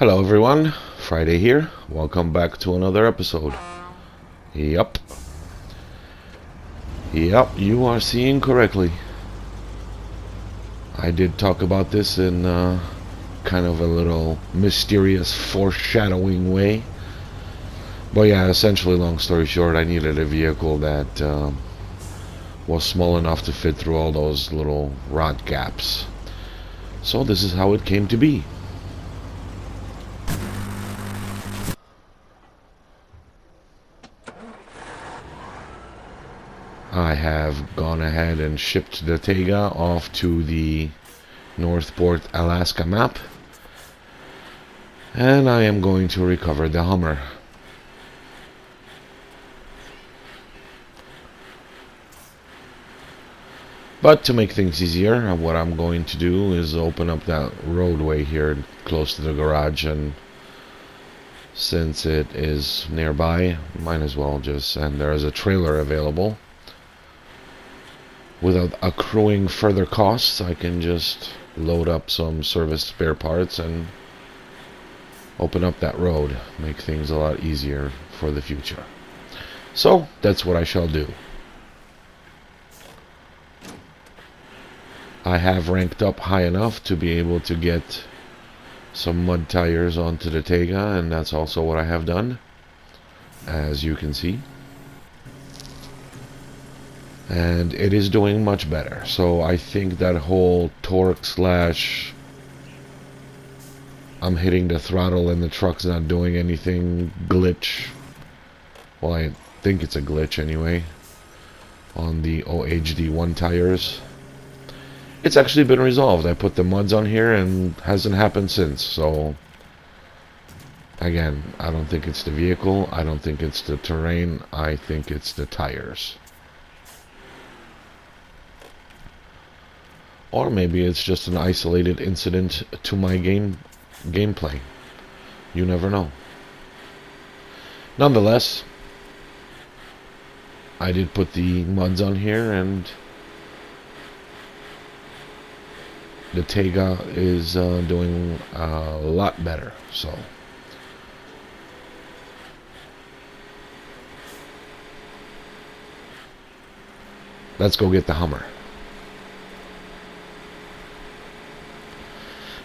Hello everyone, Friday here. Welcome back to another episode. Yup, you are seeing correctly. I did talk about this in kind of a little mysterious foreshadowing way. But yeah, essentially, long story short, I needed a vehicle that was small enough to fit through all those little rod gaps. So this is how it came to be. I have gone ahead and shipped the Tega off to the Northport, Alaska map, and I am going to recover the Hummer. But to make things easier, what I'm going to do is open up that roadway here close to the garage, and since it is nearby, might as well just, and there is a trailer available. Without accruing further costs, I can just load up some service spare parts and open up that road. Make things a lot easier for the future. So, that's what I shall do. I have ranked up high enough to be able to get some mud tires onto the Tega, and that's also what I have done, as you can see. And it is doing much better. So I think that whole torque slash I'm hitting the throttle and the truck's not doing anything glitch. Well, I think it's a glitch anyway on the OHD1 tires. It's actually been resolved. I put the muds on here and hasn't happened since. So again, I don't think it's the vehicle. I don't think it's the terrain. I think it's the tires. Or maybe it's just an isolated incident to my gameplay. You never know. Nonetheless, I did put the muds on here, and the Tega is doing a lot better. So let's go get the Hummer.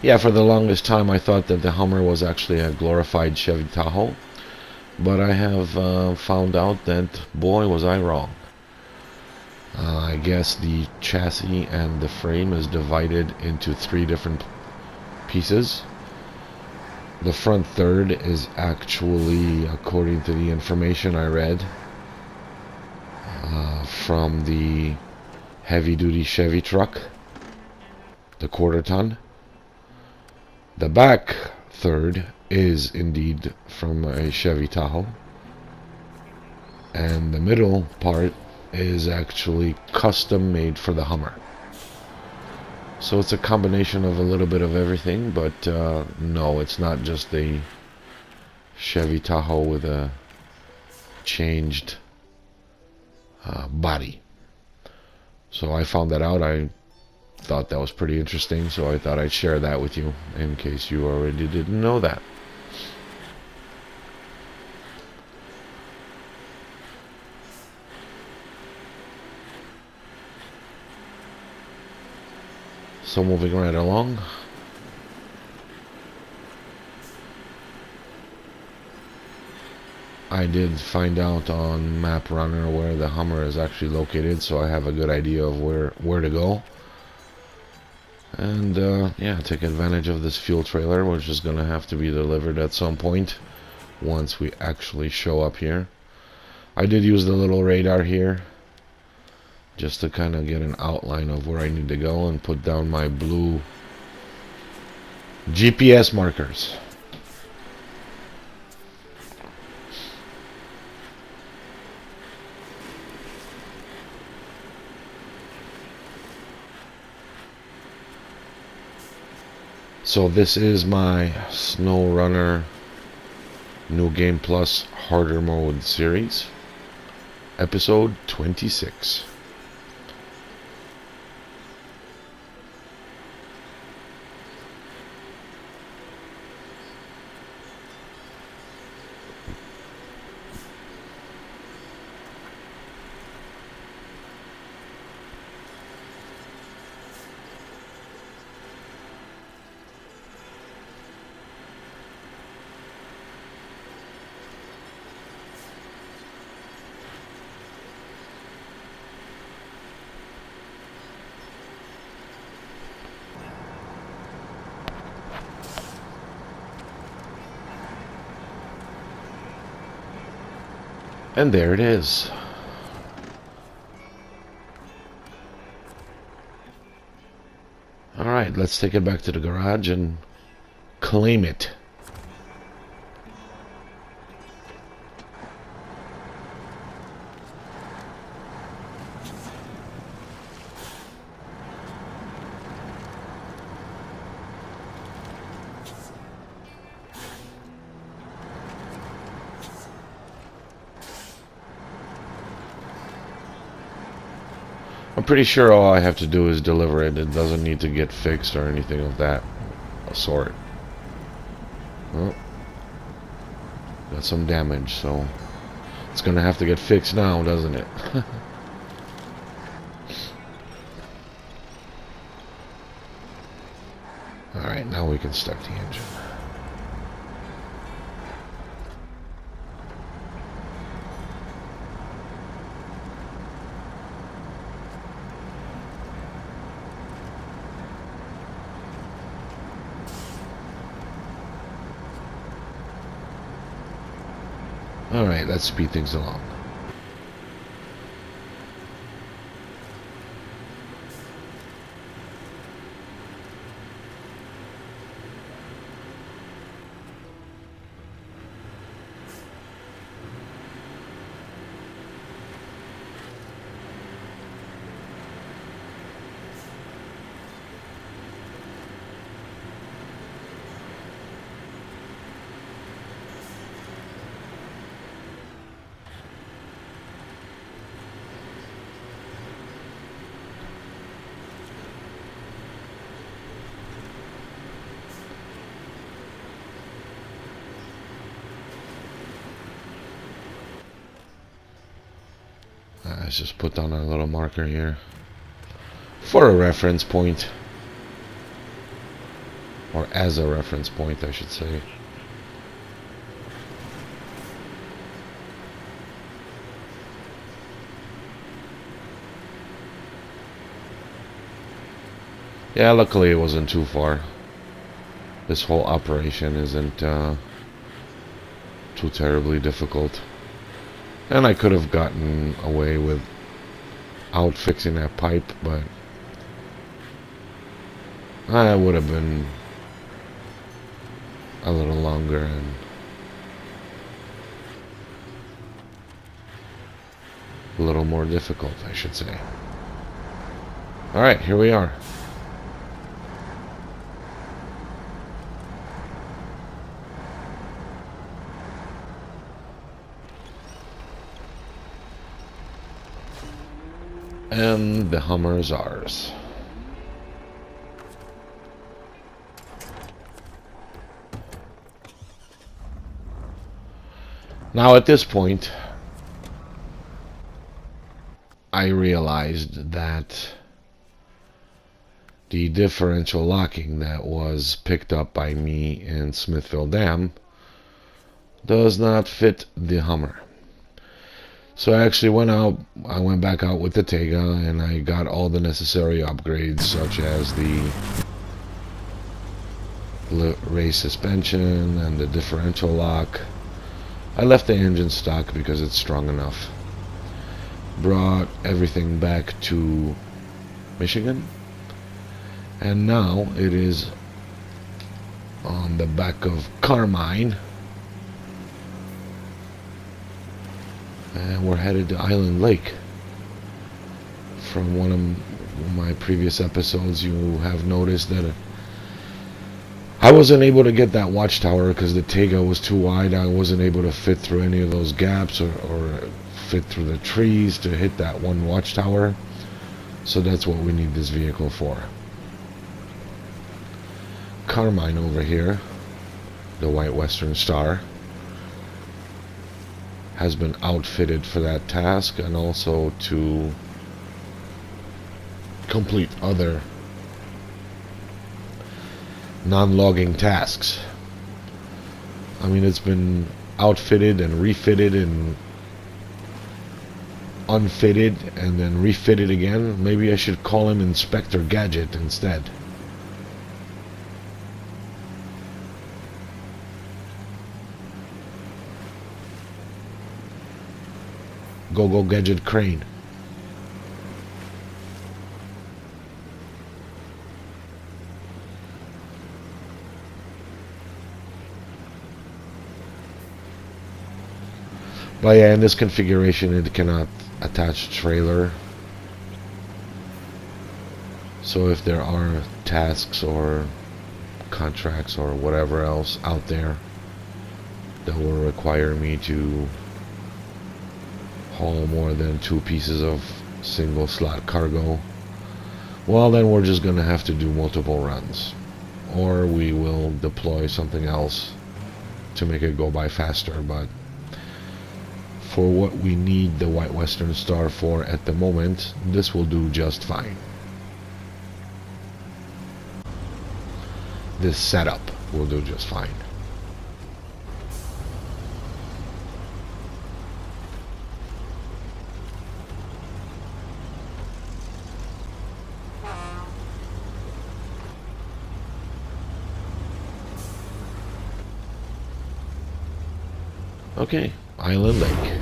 Yeah, for the longest time I thought that the Hummer was actually a glorified Chevy Tahoe, but I have found out that, boy, was I wrong. I guess the chassis and the frame is divided into three different pieces. The front third is actually, according to the information I read from the heavy-duty Chevy truck, the quarter ton. The back third is indeed from a Chevy Tahoe, and the middle part is actually custom made for the Hummer. So it's a combination of a little bit of everything, but no, it's not just a Chevy Tahoe with a changed body. So I found that out. I thought that was pretty interesting, so I thought I'd share that with you in case you already didn't know that. So moving right along, I did find out on Map Runner where the Hummer is actually located, so I have a good idea of where to go. And yeah, take advantage of this fuel trailer, which is going to have to be delivered at some point once we actually show up here. I did use the little radar here just to kind of get an outline of where I need to go and put down my blue GPS markers. So this is my SnowRunner New Game Plus Harder Mode series, episode 26. And there it is. Alright, let's take it back to the garage and claim it. I'm pretty sure all I have to do is deliver it. It doesn't need to get fixed or anything of that sort. Oh, got some damage, so it's gonna have to get fixed now, doesn't it? Alright, now we can start the engine. Alright, let's speed things along. Let's just put down a little marker here for a reference point, or as a reference point, I should say. Yeah, luckily it wasn't too far. This whole operation isn't too terribly difficult. And I could have gotten away without fixing that pipe, but I would have been a little longer and a little more difficult, I should say. Alright, here we are. And the Hummer is ours. Now at this point, I realized that the differential locking that was picked up by me in Smithville Dam does not fit the Hummer. So I actually went back out with the Tega, and I got all the necessary upgrades, such as the race suspension and the differential lock. I left the engine stock because it's strong enough. Brought everything back to Michigan, and now it is on the back of Carmine. And we're headed to Island Lake. From one of my previous episodes, you have noticed that I wasn't able to get that watchtower because the Tega was too wide. I wasn't able to fit through any of those gaps or fit through the trees to hit that one watchtower. So that's what we need this vehicle for. Carmine over here, the White Western Star, has been outfitted for that task, and also to complete other non-logging tasks. I mean, it's been outfitted and refitted and unfitted and then refitted again. Maybe I should call him Inspector Gadget instead. Go gadget crane. But yeah, in this configuration it cannot attach trailer. So if there are tasks or contracts or whatever else out there that will require me to haul more than 2 pieces of single slot cargo, well, then we're just gonna have to do multiple runs, or we will deploy something else to make it go by faster. But for what we need the White Western Star for at the moment, this will do just fine. This setup will do just fine. Okay, Island Lake.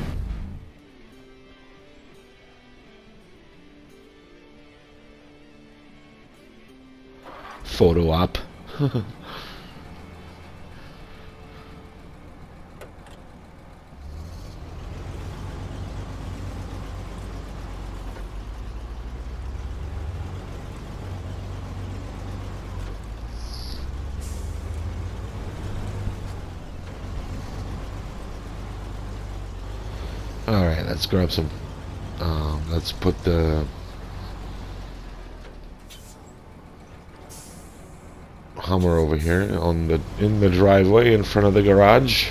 Photo op. Alright, let's grab some. Let's put the Hummer over here in the driveway in front of the garage.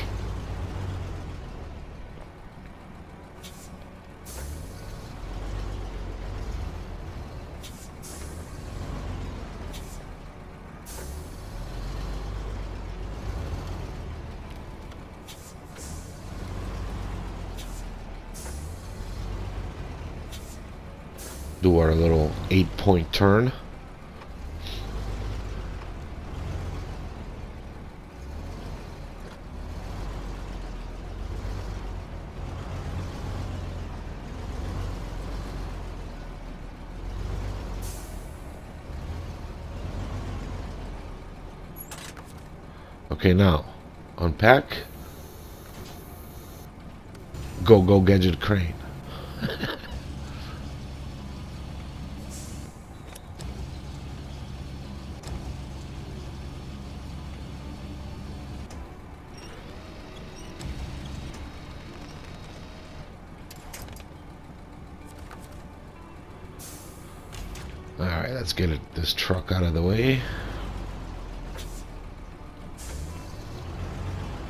Do our little 8-point turn. Okay, now unpack. Go gadget crane. Alright, let's get this truck out of the way.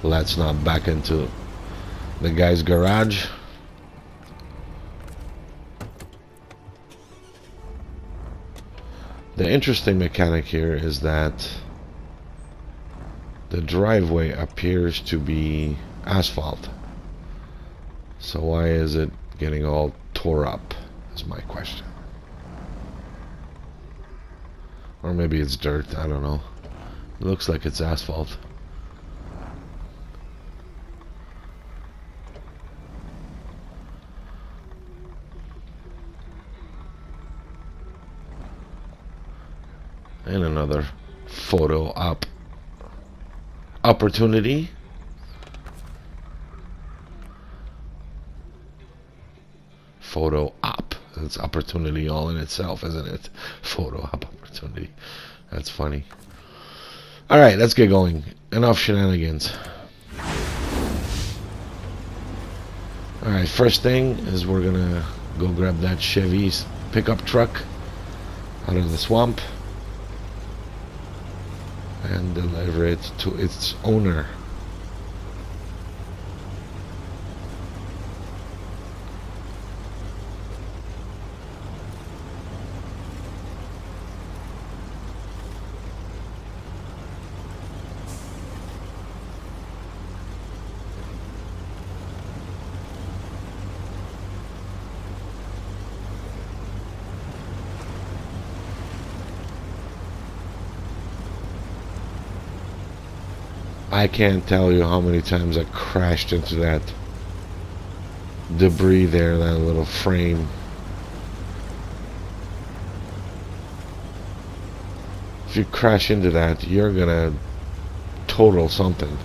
Let's not back into the guy's garage. The interesting mechanic here is that the driveway appears to be asphalt. So why is it getting all tore up, is my question. Or maybe it's dirt, I don't know. It looks like it's asphalt. And another photo op opportunity. Photo op. It's opportunity all in itself, isn't it? Photo op opportunity. That's funny. Alright, let's get going. Enough shenanigans. Alright, first thing is we're gonna go grab that Chevy's pickup truck out of the swamp and deliver it to its owner. I can't tell you how many times I crashed into that debris there, that little frame. If you crash into that, you're gonna total something.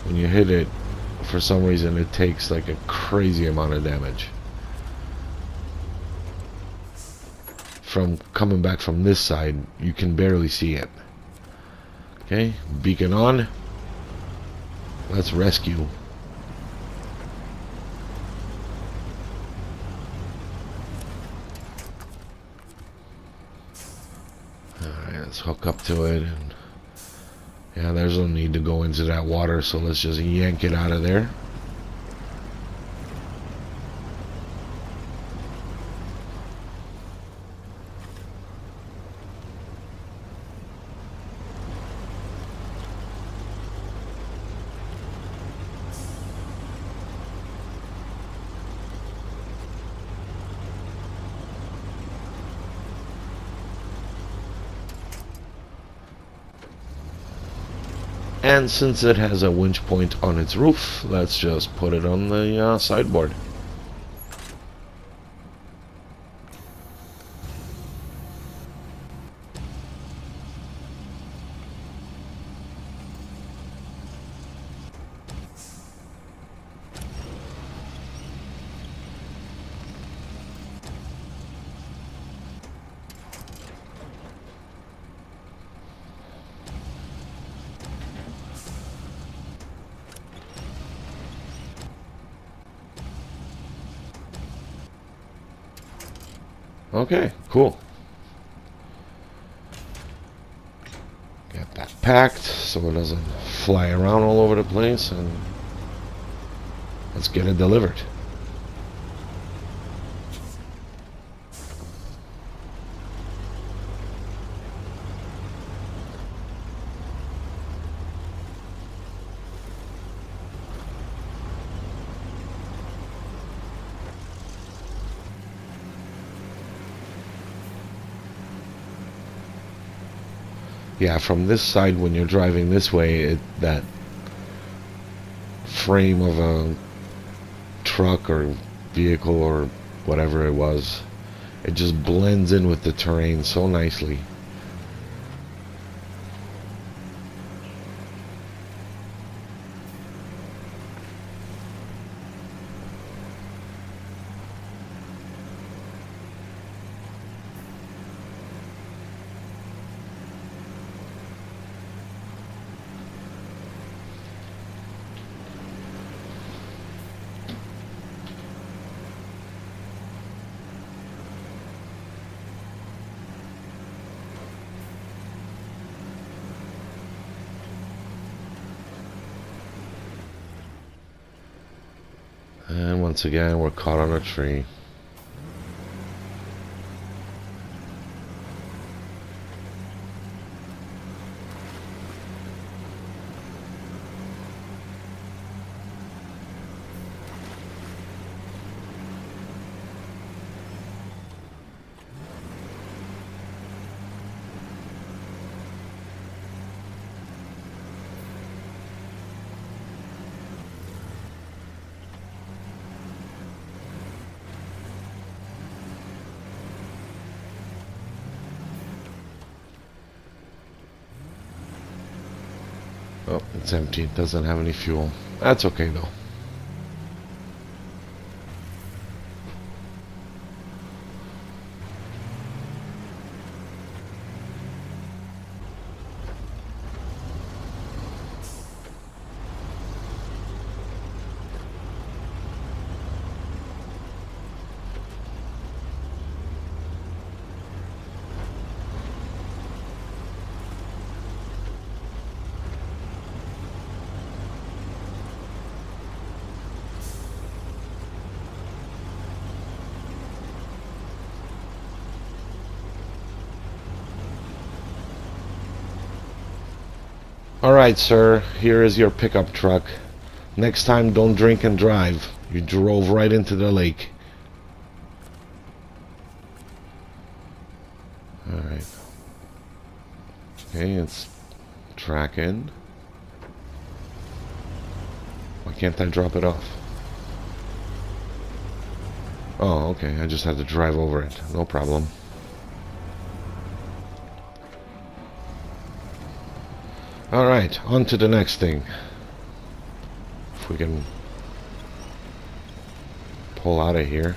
When you hit it, for some reason it takes like a crazy amount of damage. From coming back from this side, you can barely see it. Okay, beacon on. Let's rescue. Alright, let's hook up to it. And yeah, there's no need to go into that water, so let's just yank it out of there. And since it has a winch point on its roof, let's just put it on the sideboard. Okay, cool. Get that packed so it doesn't fly around all over the place, and let's get it delivered. Yeah, from this side when you're driving this way, that frame of a truck or vehicle or whatever it was, it just blends in with the terrain so nicely. And once again, we're caught on a tree. Oh, it's empty. It doesn't have any fuel. That's okay though. Alright, sir, here is your pickup truck. Next time, don't drink and drive. You drove right into the lake. Alright. Okay, it's tracking. My can't I drop it off? Oh, okay. I just had to drive over it. No problem. Alright, on to the next thing. If we can pull out of here.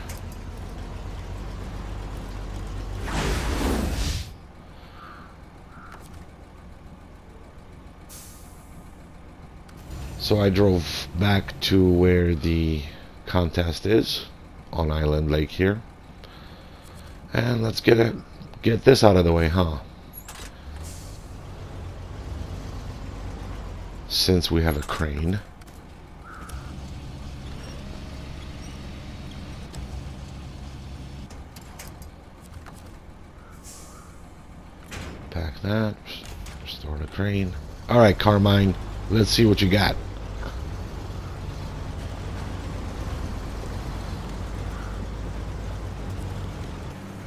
So I drove back to where the contest is on Island Lake here. And let's get this out of the way, huh? Since we have a crane. Pack that. Restore the crane. Alright, Carmine. Let's see what you got.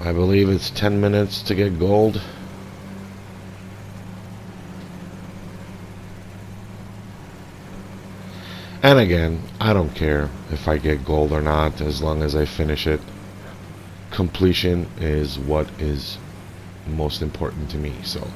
I believe it's 10 minutes to get gold. And again, I don't care if I get gold or not, as long as I finish it. Completion is what is most important to me, so.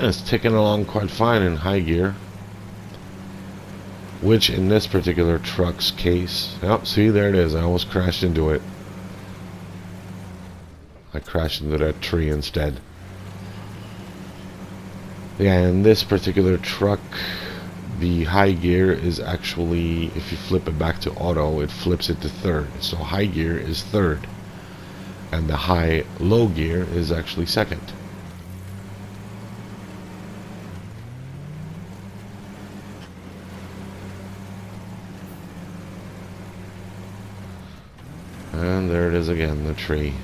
It's ticking along quite fine in high gear, which in this particular truck's case, oh, see, there it is. I almost crashed into it. I crashed into that tree instead. Yeah, in this particular truck, the high gear is actually, if you flip it back to auto, it flips it to third. So high gear is third, and the low gear is actually second. And there it is again, the tree.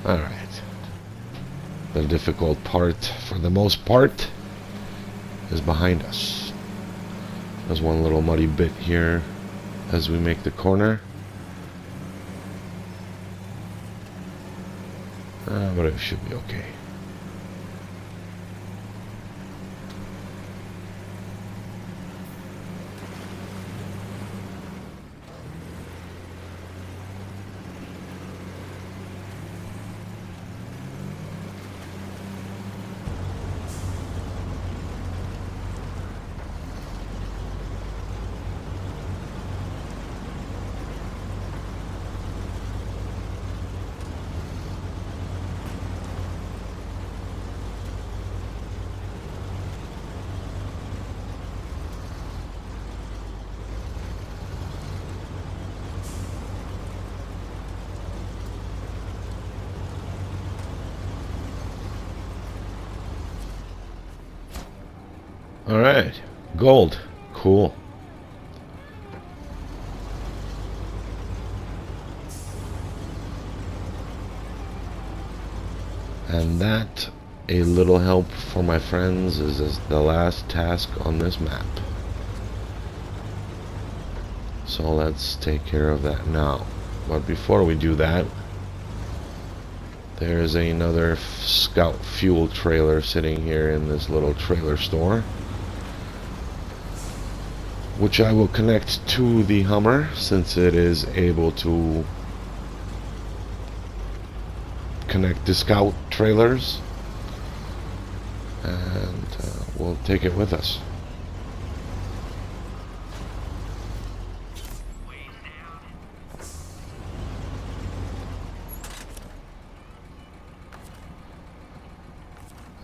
Alright. The difficult part, for the most part, is behind us. There's one little muddy bit here as we make the corner. But it should be okay. Alright, gold. Cool. And that, a little help for my friends, is the last task on this map. So let's take care of that now. But before we do that, there's another Scout fuel trailer sitting here in this little trailer store, which I will connect to the Hummer since it is able to connect to Scout trailers, and we'll take it with us.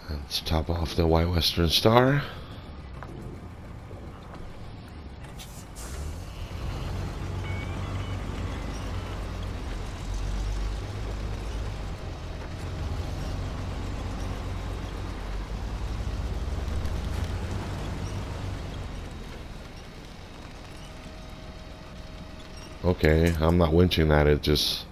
Let's top off the White Western Star. Okay, I'm not winching that, it just...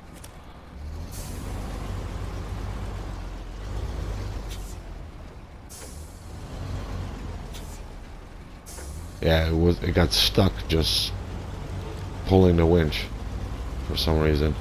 Yeah, it got stuck just pulling the winch for some reason.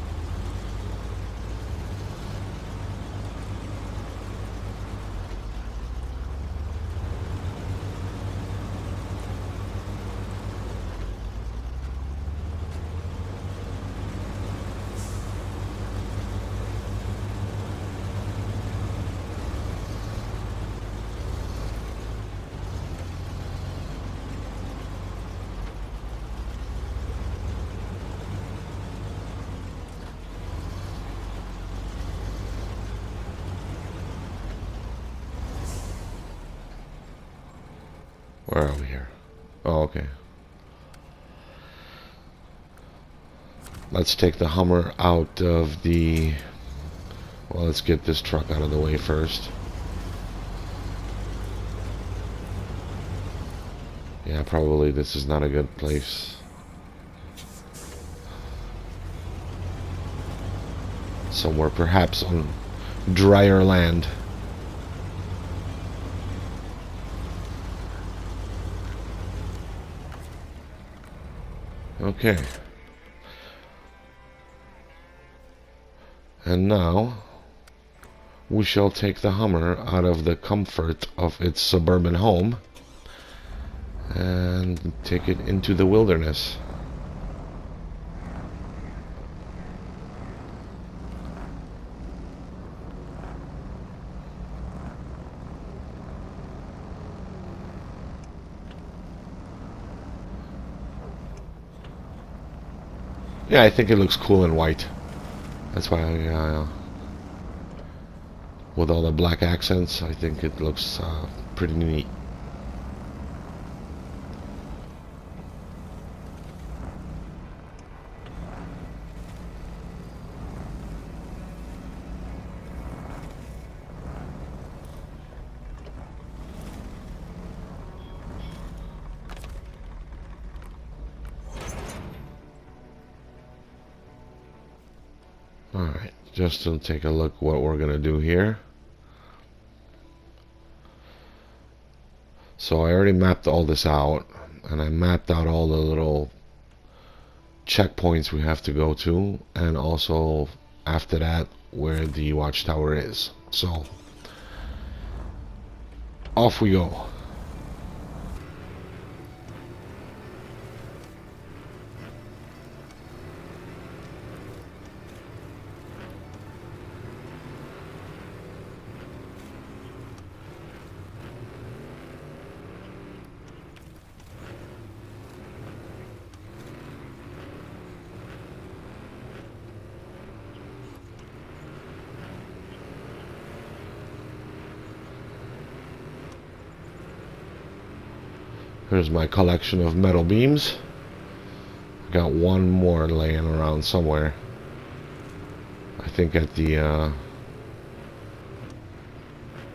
Where are we here? Oh, okay. Let's take the Hummer out of the... Well, let's get this truck out of the way first. Yeah, probably this is not a good place. Somewhere perhaps on drier land. Okay. And now we shall take the Hummer out of the comfort of its suburban home and take it into the wilderness. Yeah, I think it looks cool in white. That's why with all the black accents, I think it looks pretty neat. Alright, just to take a look what we're gonna do here. So I already mapped all this out, and I mapped out all the little checkpoints we have to go to, and also after that where the watchtower is. So off we go. Here's my collection of metal beams. Got one more laying around somewhere. I think at the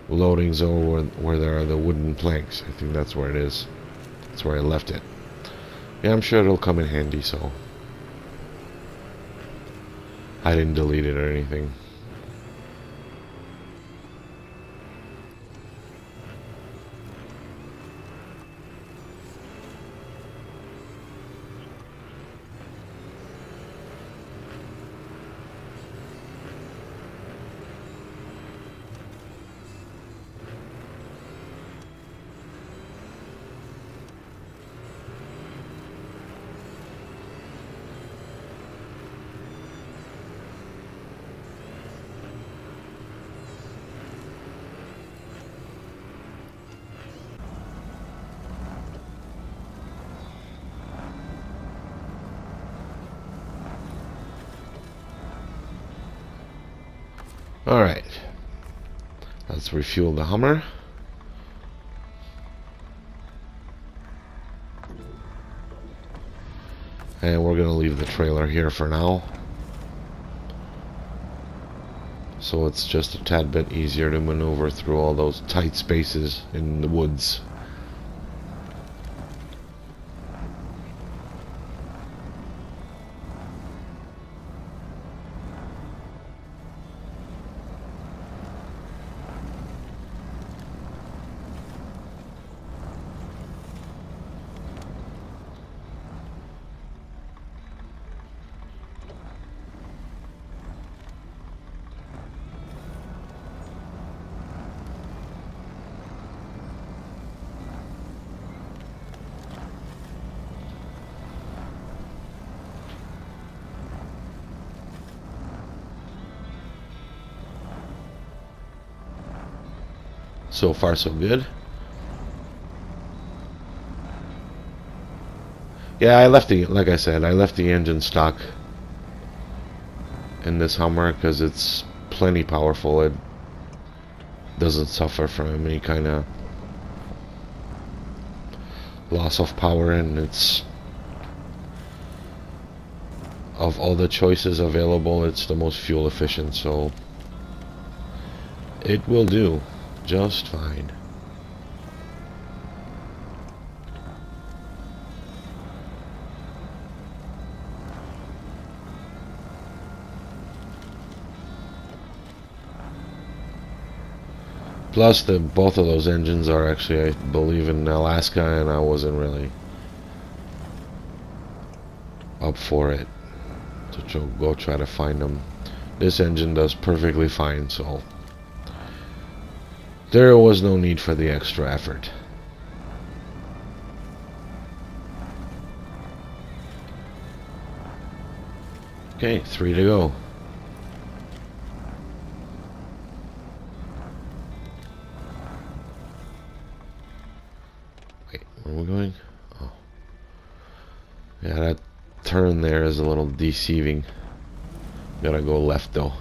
loading zone where there are the wooden planks. I think that's where it is. That's where I left it. Yeah, I'm sure it'll come in handy, so I didn't delete it or anything. Alright, let's refuel the Hummer. And we're going to leave the trailer here for now, so it's just a tad bit easier to maneuver through all those tight spaces in the woods. So far so good. Yeah, I left the, like I said, I left the engine stock in this Hummer because it's plenty powerful. It doesn't suffer from any kind of loss of power, and it's, of all the choices available, it's the most fuel efficient, so it will do just fine. Plus, both of those engines are actually, I believe, in Alaska, and I wasn't really up for it to go try to find them. This engine does perfectly fine, so there was no need for the extra effort. Okay, 3 to go. Wait, where are we going? Oh. Yeah, that turn there is a little deceiving. Gotta go left though.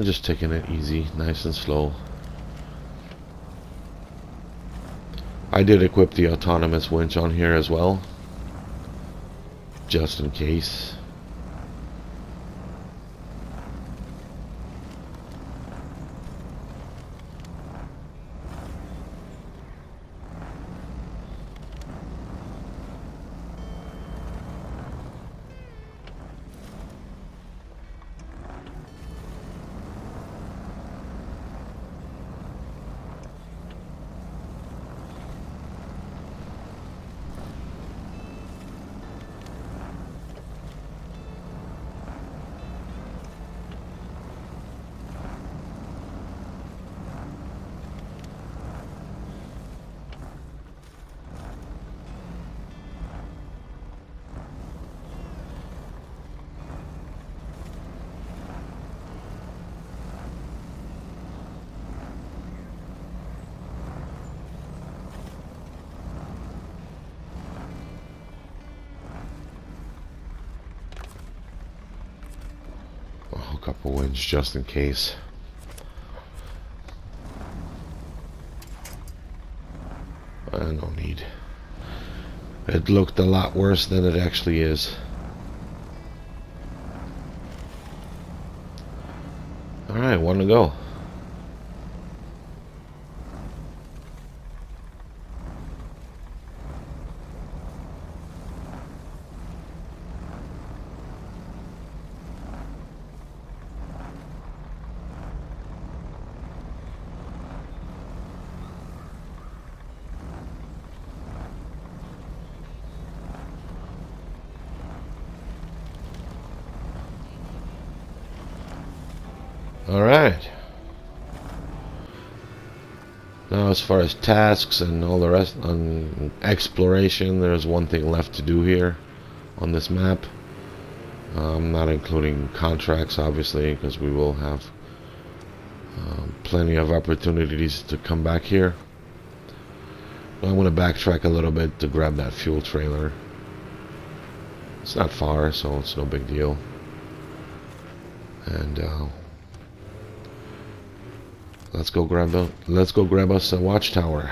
Just taking it easy, nice and slow. I did equip the autonomous winch on here as well, just in case. I'll hook up a winch just in case. No need. It looked a lot worse than it actually is. Alright, 1 to go. Alright. Now as far as tasks and all the rest on exploration, there's one thing left to do here on this map. I'm not including contracts obviously because we will have plenty of opportunities to come back here. I'm going to backtrack a little bit to grab that fuel trailer. It's not far, so it's no big deal. And let's go grab us a watchtower.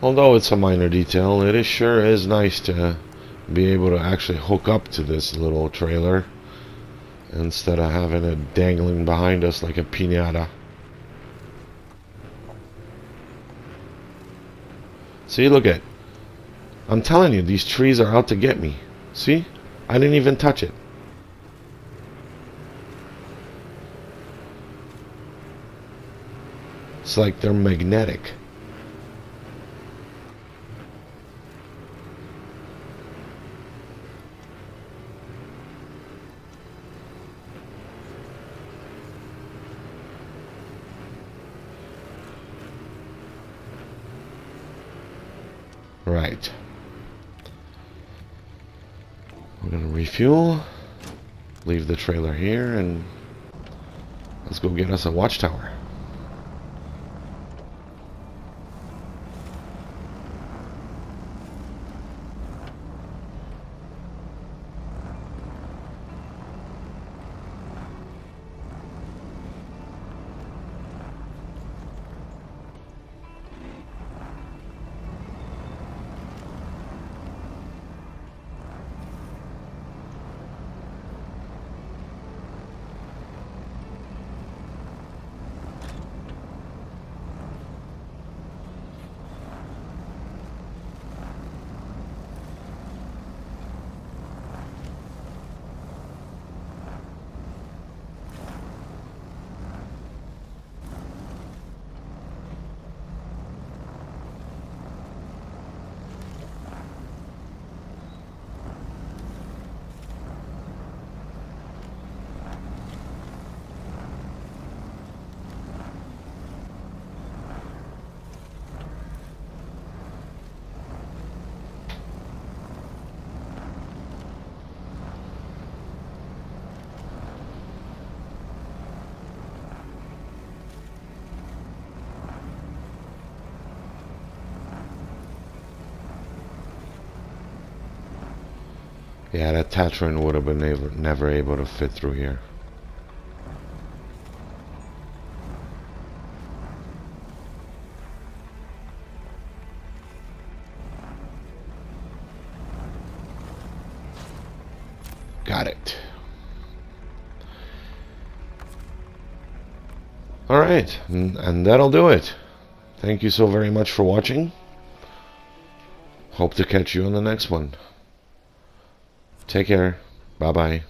Although it's a minor detail, it sure is nice to be able to actually hook up to this little trailer instead of having it dangling behind us like a piñata. See, look at. I'm telling you, these trees are out to get me. See? I didn't even touch it. It's like they're magnetic. Right. We're gonna refuel, leave the trailer here, and let's go get us a watchtower. Yeah, that Tatron would have been never able to fit through here. Got it. Alright, and that'll do it. Thank you so very much for watching. Hope to catch you on the next one. Take care. Bye-bye.